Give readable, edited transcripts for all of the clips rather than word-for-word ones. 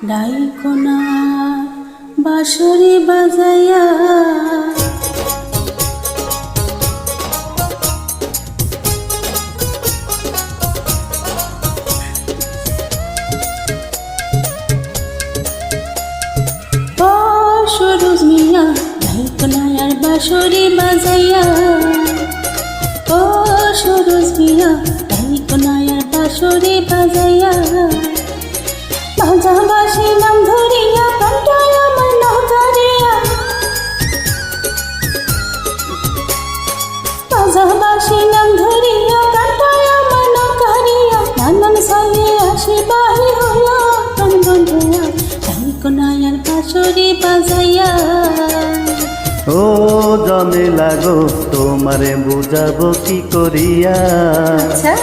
ডাইকোনা বাঁশরি বাজাইয়া ও সুরুজ মিয়া ডাইকোনা আর বাঁশরি বাজাইয়া ও সুরুজ মিয়া ডাইকোনা আর বাঁশরি বাজাইয়া বাজাবাসি নাম ধরিয়া কান্টায় আমার নৌকারিয়া বাজাবাসি নাম ধরিয়া কান্টায় আমার নৌকারিয়া নানান সালে আসি বাহি হইয়া প্রাণ বন্ধুয়া ডাইকোনায় আর বাঁশরি বাজাইয়া ও জমে লাগো তোমারে বুঝাবো কি করিয়া আচ্ছা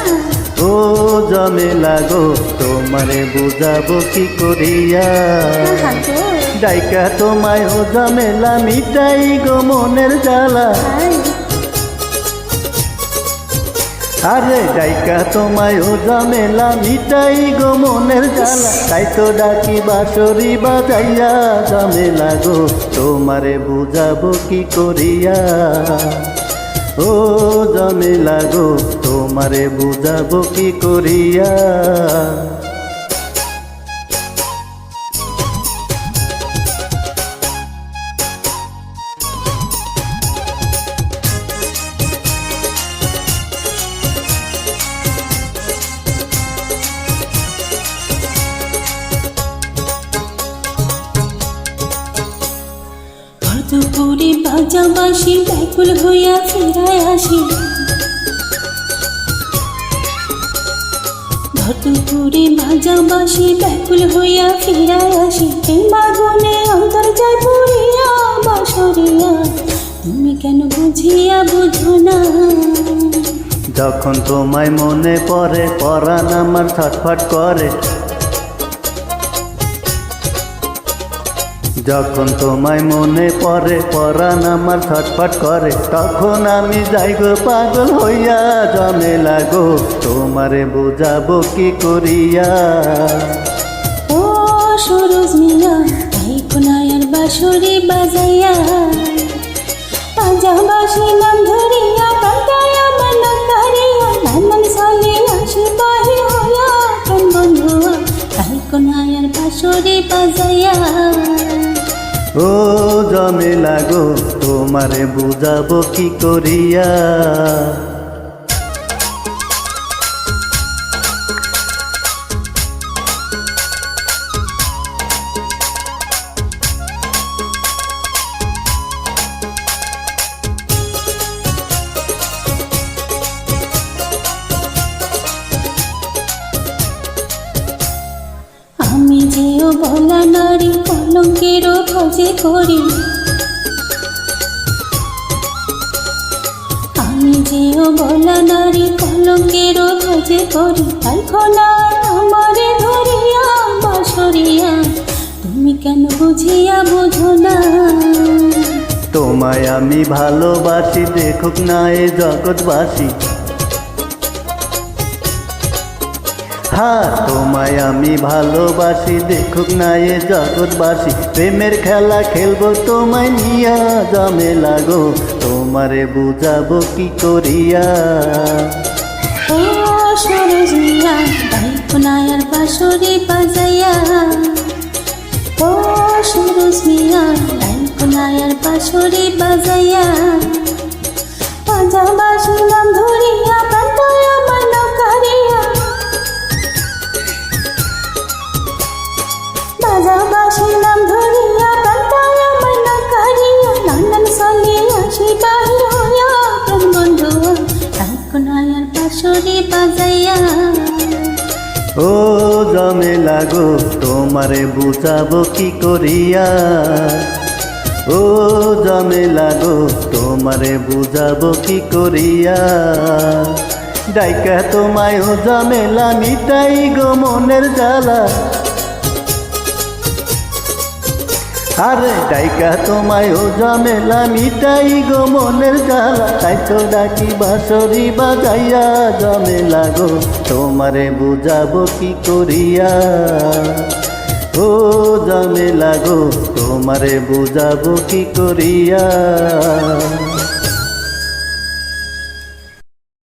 ও জমে লাগো তোমারে বুঝাবো কি করিয়া ডাইকা তোমায় ও জমেলা মিটাই গো মনের জ্বালা আরে ডাইকা তোমায় ও জমেলা মিটাই গো মনের জ্বালা তাই তো ডাকি বাঁশরি বাজাইয়া জমে লাগো তোমারে বুঝাবো কি করিয়া ও জমে লাগো তোমারে বুঝাবো কি করিয়া দুপুরে বাজাবাসি ব্যাকুল হইয়া ফিরায় আসি দুপুরে বাজাবাসি ব্যাকুল হইয়া ফিরায় আসি এই মাগুনে অন্তর যায় পুরিয়া বাঁশরিয়া তুমি কেন বুঝিয়া বুঝো না যখন তোমায় মনে পড়ে পরাণ আমার ছটফট করে যখন তোমায় মনে পড়ে পরাণ আমার ছটফট করে তখন আমি যাই গো পাগল হইয়া জমে লাগো তোমারে বুঝাবো কি করিয়া ও সুরুজ মিয়া ডাইকোনায় আর বাঁশরি বাজাইয়া বাজাবাসি নাম ধরিয়া কান্টায় আমার নৌকারিয়া নানান সালে আসি বাহি হইয়া প্রাণ বন্ধুয়া ডাইকোনায় আর বাঁশরি বাজাইয়া ও জমে লাগো তোমারে বুঝাবো কি করিয়া আমি যেও বলা নারী কলঙ্কেরও খোঁজে করি আমি যেও বলা নারী কলঙ্কেরও খোঁজে করি এখন আমারে ধরিয়া বাঁশরিয়া তুমি কেন বুঝিয়া বুঝো না তোমায় আমি ভালোবাসি দেখুক না এ জগৎবাসী হ্যাঁ তোমায় আমি ভালোবাসি দেখুক না এ জগৎবাসী প্রেমের খেলা খেলবো তোমায় নিয়া জমে লাগো তোমারে বুঝাবো কি করিয়া ও সুরুজ মিয়া ডাইকোনায় আর বাঁশরি বাজাইয়া ও সুরুজ মিয়া ডাইকোনায় আর বাঁশরি বাজাইয়া বাজাবাসি নাম ধরিয়া কান্টায় আমার নৌকারিয়া বাজাবাসি নাম ধরিয়া কান্টায় আমার নৌকারিয়া নানান সালে আসি বাহির হইয়া প্রাণ বন্ধুয়া ডাইকোনায় আর বাঁশরি বাজাইয়া ও জমে লাগো তোমারে বুঝাবো কি করিয়া ও জমে লাগো তোমারে বুঝাবো কি করিয়া ডাইকা তোমায় ও জমেলা মিটাই গো মনের জ্বালা আরে ডাইকা তোমায় ও ঝামেলা মিটাই গো মনের জ্বালা, তাই তো ডাকি বাঁশরি বাজাইয়া ঝামেলা গো তোমারে বুঝাবো কি করিয়া। ও ঝামেলা গো তোমারে বুঝাবো কি করিয়া।